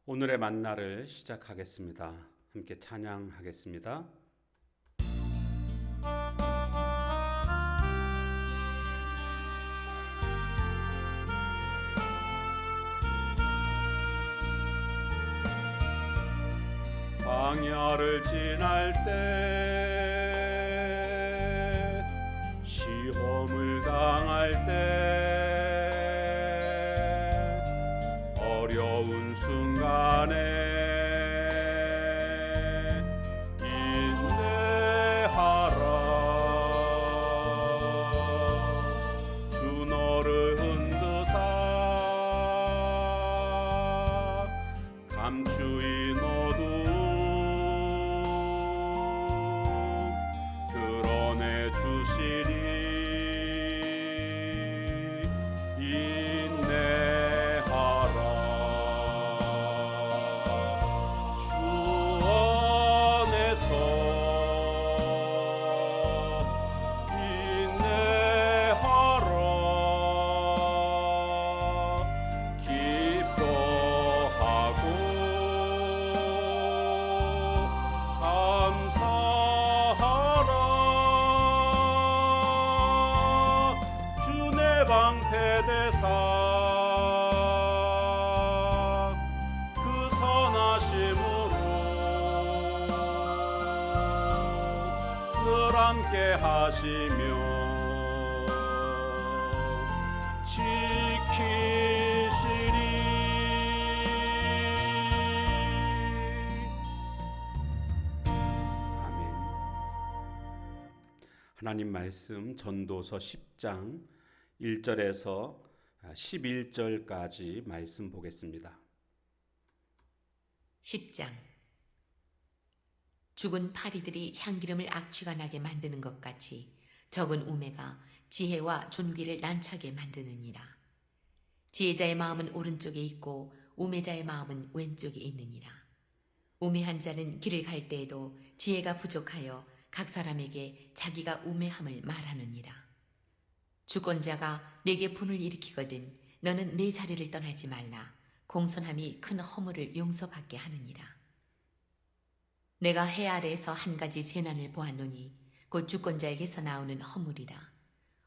오늘의 만나를 시작하겠습니다. 함께 찬양하겠습니다. 광야를 지날 때, 시험을 당할 때, 어려운 순간에 인내하라. 주 너를 흔드사 감추인 어둠 드러내 주시니 인내하라. 주 안에서 인내하라. 기뻐하고 감사하라. 주 내 방패되사 그 선하심으로 늘 함께 하시며 지키시리. 아멘. 하나님 말씀 전도서 10장 1절에서 11절까지 말씀 보겠습니다. 10장. 죽은 파리들이 향기름을 악취가 나게 만드는 것 같이 적은 우매가 지혜와 존귀를 난처하게 만드느니라. 지혜자의 마음은 오른쪽에 있고 우매자의 마음은 왼쪽에 있느니라. 우매한 자는 길을 갈 때에도 지혜가 부족하여 각 사람에게 자기가 우매함을 말하느니라. 주권자가 내게 분을 일으키거든 너는 내 자리를 떠나지 말라. 공손함이 큰 허물을 용서받게 하느니라. 내가 해 아래에서 한 가지 재난을 보았노니 곧 주권자에게서 나오는 허물이라.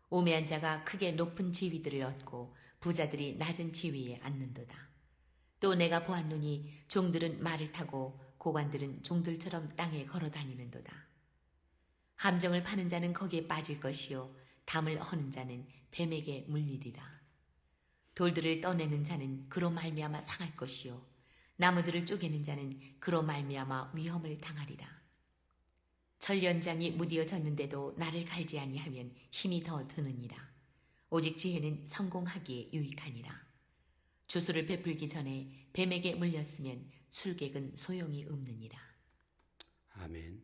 우매한 자가 크게 높은 지위들을 얻고 부자들이 낮은 지위에 앉는도다. 또 내가 보았노니 종들은 말을 타고 고관들은 종들처럼 땅에 걸어 다니는도다. 함정을 파는 자는 거기에 빠질 것이요 담을 허는 자는 뱀에게 물리리라. 돌들을 떠내는 자는 그로 말미암아 상할 것이요 나무들을 쪼개는 자는 그로 말미암아 위험을 당하리라. 철연장이 무디어졌는데도 나를 갈지 아니하면 힘이 더 드느니라. 오직 지혜는 성공하기에 유익하니라. 주술을 베풀기 전에 뱀에게 물렸으면 술객은 소용이 없느니라. 아멘.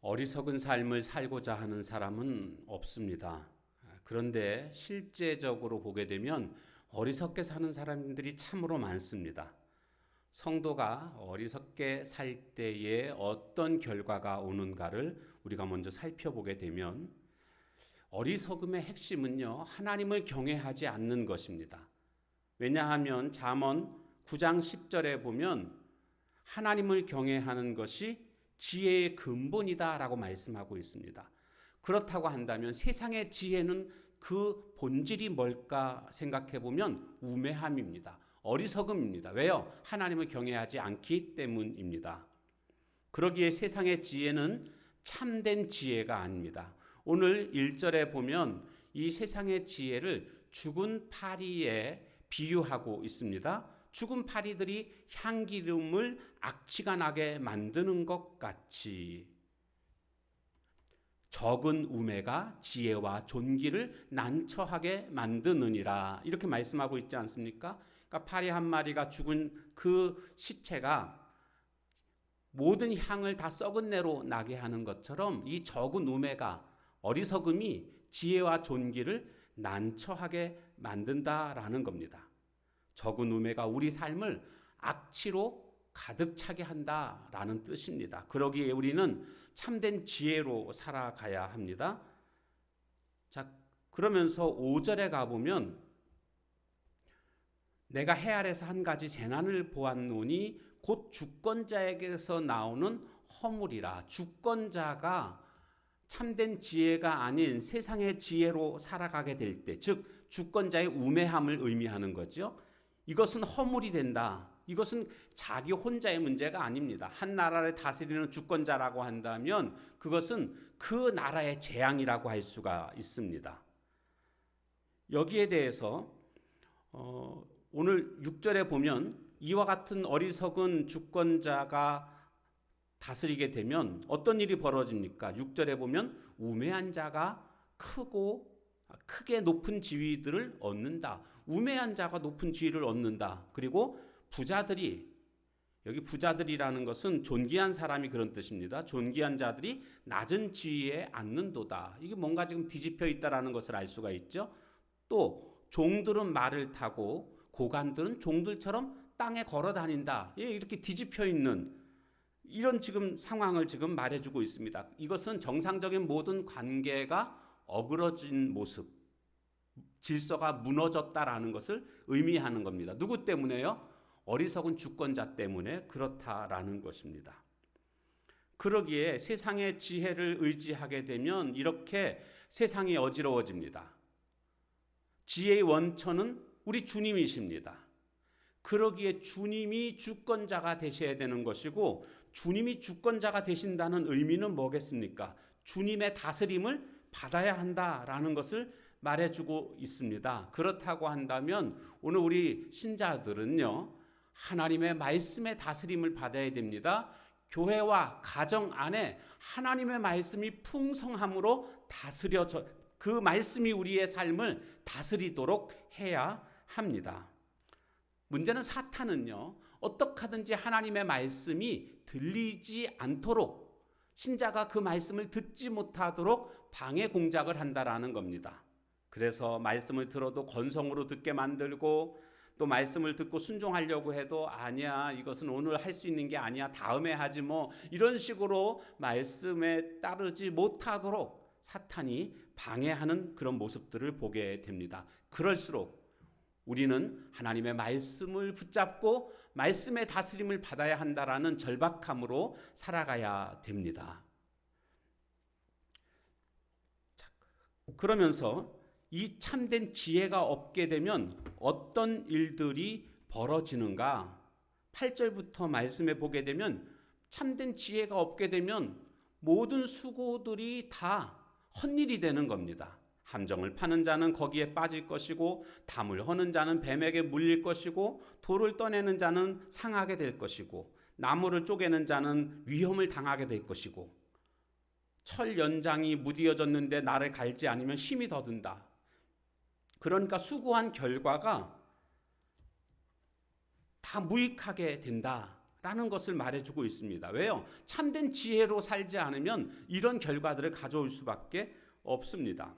어리석은 삶을 살고자 하는 사람은 없습니다. 그런데 실제적으로 보게 되면 어리석게 사는 사람들이 참으로 많습니다. 성도가 어리석게 살 때에 어떤 결과가 오는가를 우리가 먼저 살펴보게 되면 어리석음의 핵심은요, 하나님을 경외하지 않는 것입니다. 왜냐하면 잠언 9장 10절에 보면 하나님을 경외하는 것이 지혜의 근본이다라고 말씀하고 있습니다. 그렇다고 한다면 세상의 지혜는 그 본질이 뭘까 생각해 보면 우매함입니다. 어리석음입니다. 왜요? 하나님을 경외하지 않기 때문입니다. 그러기에 세상의 지혜는 참된 지혜가 아닙니다. 오늘 1절에 보면 이 세상의 지혜를 죽은 파리에 비유하고 있습니다. 죽은 파리들이 향기름을 악취가 나게 만드는 것 같이 적은 우매가 지혜와 존귀를 난처하게 만드느니라, 이렇게 말씀하고 있지 않습니까? 그러니까 파리 한 마리가 죽은 그 시체가 모든 향을 다 썩은 내로 나게 하는 것처럼 이 적은 우매가, 어리석음이 지혜와 존귀를 난처하게 만든다라는 겁니다. 적은 우매가 우리 삶을 악취로 가득 차게 한다라는 뜻입니다. 그러기에 우리는 참된 지혜로 살아가야 합니다. 자, 그러면서 5절에 가보면 내가 해 아래서 한 가지 재난을 보았노니 곧 주권자에게서 나오는 허물이라. 주권자가 참된 지혜가 아닌 세상의 지혜로 살아가게 될 때, 즉 주권자의 우매함을 의미하는 거죠. 이것은 허물이 된다. 이것은 자기 혼자의 문제가 아닙니다. 한 나라를 다스리는 주권자라고 한다면 그것은 그 나라의 재앙이라고 할 수가 있습니다. 여기에 대해서 오늘 6절에 보면 이와 같은 어리석은 주권자가 다스리게 되면 어떤 일이 벌어집니까? 6절에 보면 우매한 자가 크게 높은 지위들을 얻는다. 우매한 자가 높은 지위를 얻는다. 그리고 부자들이, 여기 부자들이라는 것은 존귀한 사람이 그런 뜻입니다. 존귀한 자들이 낮은 지위에 앉는도다. 이게 뭔가 지금 뒤집혀 있다라는 것을 알 수가 있죠. 또 종들은 말을 타고 고관들은 종들처럼 땅에 걸어 다닌다. 이렇게 뒤집혀 있는 이런 지금 상황을 지금 말해주고 있습니다. 이것은 정상적인 모든 관계가 어그러진 모습, 질서가 무너졌다라는 것을 의미하는 겁니다. 누구 때문에요? 어리석은 주권자 때문에 그렇다라는 것입니다. 그러기에 세상의 지혜를 의지하게 되면 이렇게 세상이 어지러워집니다. 지혜의 원천은 우리 주님이십니다. 그러기에 주님이 주권자가 되셔야 되는 것이고, 주님이 주권자가 되신다는 의미는 뭐겠습니까? 주님의 다스림을 받아야 한다라는 것을 말해주고 있습니다. 그렇다고 한다면 오늘 우리 신자들은요, 하나님의 말씀의 다스림을 받아야 됩니다. 교회와 가정 안에 하나님의 말씀이 풍성함으로 다스려져, 그 말씀이 우리의 삶을 다스리도록 해야 합니다. 문제는 사탄은요, 어떻게 하든지 하나님의 말씀이 들리지 않도록, 신자가 그 말씀을 듣지 못하도록 방해 공작을 한다라는 겁니다. 그래서 말씀을 들어도 건성으로 듣게 만들고, 또 말씀을 듣고 순종하려고 해도 아니야, 이것은 오늘 할 수 있는 게 아니야, 다음에 하지 뭐, 이런 식으로 말씀에 따르지 못하도록 사탄이 방해하는 그런 모습들을 보게 됩니다. 그럴수록 우리는 하나님의 말씀을 붙잡고 말씀의 다스림을 받아야 한다라는 절박함으로 살아가야 됩니다. 그러면서 이 참된 지혜가 없게 되면 어떤 일들이 벌어지는가? 8절부터 말씀해 보게 되면 참된 지혜가 없게 되면 모든 수고들이 다 헛일이 되는 겁니다. 함정을 파는 자는 거기에 빠질 것이고, 담을 허는 자는 뱀에게 물릴 것이고, 돌을 떠내는 자는 상하게 될 것이고, 나무를 쪼개는 자는 위험을 당하게 될 것이고, 철 연장이 무디어졌는데 나를 갈지 않으면 힘이 더 든다. 그러니까 수고한 결과가 다 무익하게 된다라는 것을 말해주고 있습니다. 왜요? 참된 지혜로 살지 않으면 이런 결과들을 가져올 수밖에 없습니다.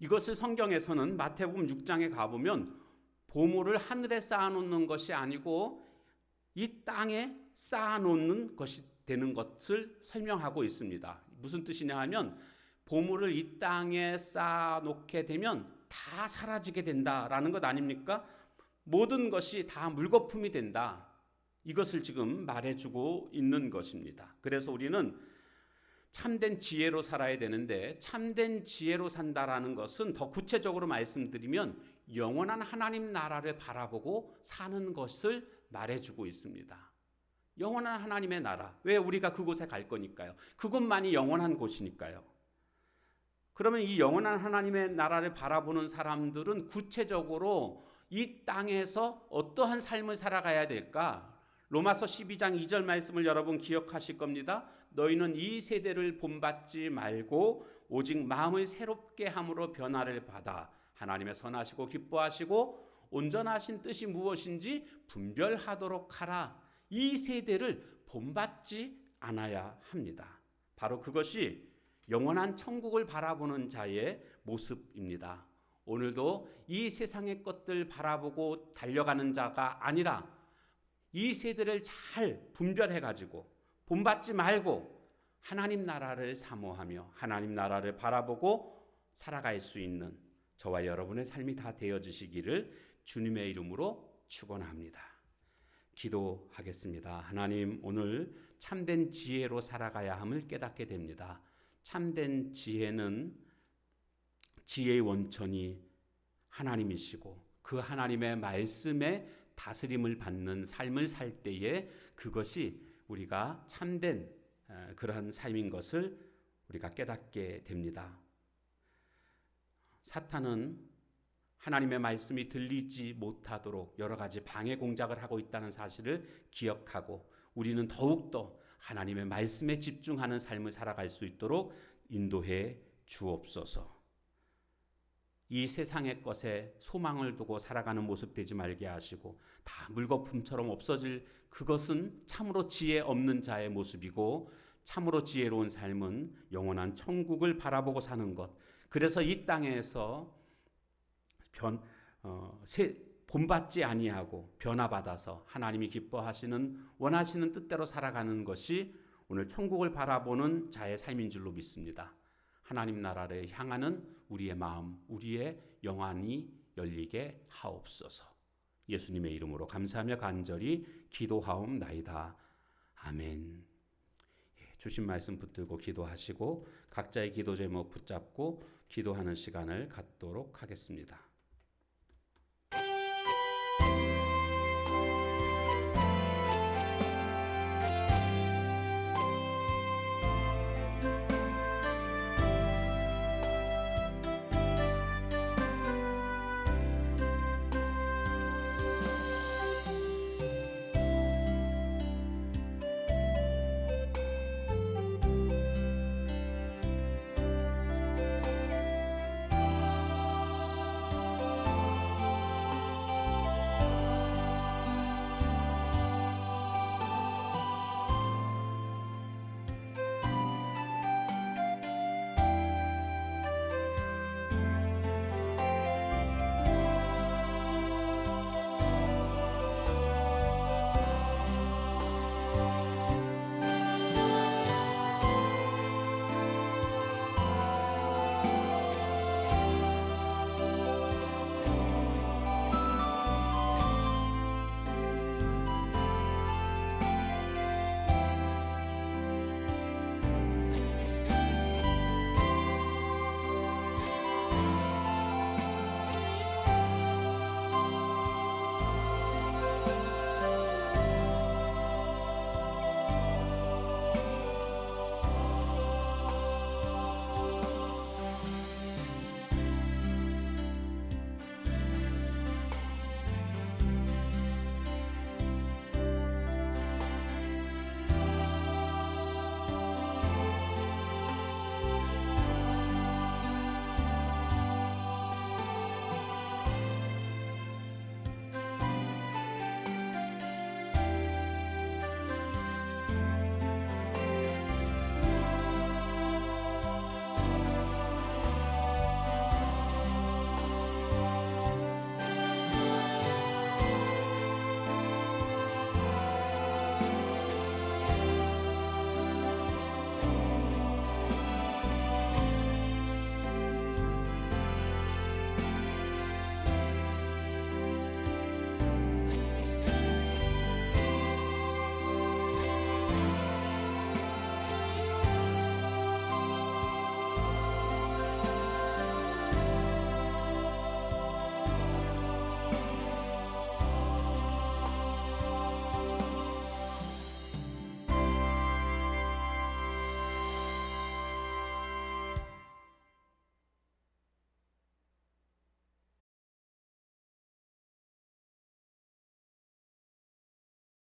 이것을 성경에서는 마태복음 6장에 가보면 보물을 하늘에 쌓아놓는 것이 아니고 이 땅에 쌓아놓는 것이 되는 것을 설명하고 있습니다. 무슨 뜻이냐 하면 보물을 이 땅에 쌓아놓게 되면 다 사라지게 된다라는 것 아닙니까? 모든 것이 다 물거품이 된다. 이것을 지금 말해주고 있는 것입니다. 그래서 우리는 참된 지혜로 살아야 되는데, 참된 지혜로 산다라는 것은 더 구체적으로 말씀드리면 영원한 하나님 나라를 바라보고 사는 것을 말해주고 있습니다. 영원한 하나님의 나라. 왜? 우리가 그곳에 갈 거니까요. 그곳만이 영원한 곳이니까요. 그러면 이 영원한 하나님의 나라를 바라보는 사람들은 구체적으로 이 땅에서 어떠한 삶을 살아가야 될까? 로마서 12장 2절 말씀을 여러분 기억하실 겁니다. 너희는 이 세대를 본받지 말고 오직 마음을 새롭게 함으로 변화를 받아 하나님의 선하시고 기뻐하시고 온전하신 뜻이 무엇인지 분별하도록 하라. 이 세대를 본받지 않아야 합니다. 바로 그것이 영원한 천국을 바라보는 자의 모습입니다. 오늘도 이 세상의 것들 바라보고 달려가는 자가 아니라 이 세대를 잘 분별해가지고 본받지 말고 하나님 나라를 사모하며 하나님 나라를 바라보고 살아갈 수 있는 저와 여러분의 삶이 다 되어지시기를 주님의 이름으로 축원합니다. 기도하겠습니다. 하나님, 오늘 참된 지혜로 살아가야 함을 깨닫게 됩니다. 참된 지혜는 지혜의 원천이 하나님이시고 그 하나님의 말씀에 다스림을 받는 삶을 살 때에 그것이 우리가 참된 그러한 삶인 것을 우리가 깨닫게 됩니다. 사탄은 하나님의 말씀이 들리지 못하도록 여러 가지 방해 공작을 하고 있다는 사실을 기억하고 우리는 더욱더 하나님의 말씀에 집중하는 삶을 살아갈 수 있도록 인도해 주옵소서. 이 세상의 것에 소망을 두고 살아가는 모습 되지 말게 하시고 다 물거품처럼 없어질 그것은 참으로 지혜 없는 자의 모습이고 참으로 지혜로운 삶은 영원한 천국을 바라보고 사는 것. 그래서 이 땅에서 본받지 아니하고 변화받아서 하나님이 기뻐하시는 원하시는 뜻대로 살아가는 것이 오늘 천국을 바라보는 자의 삶인 줄로 믿습니다. 하나님 나라를 향하는 우리의 마음, 우리의 영안이 열리게 하옵소서. 예수님의 이름으로 감사하며 간절히 기도하옵나이다. 아멘. 주신 말씀 붙들고 기도하시고 각자의 기도 제목 붙잡고 기도하는 시간을 갖도록 하겠습니다.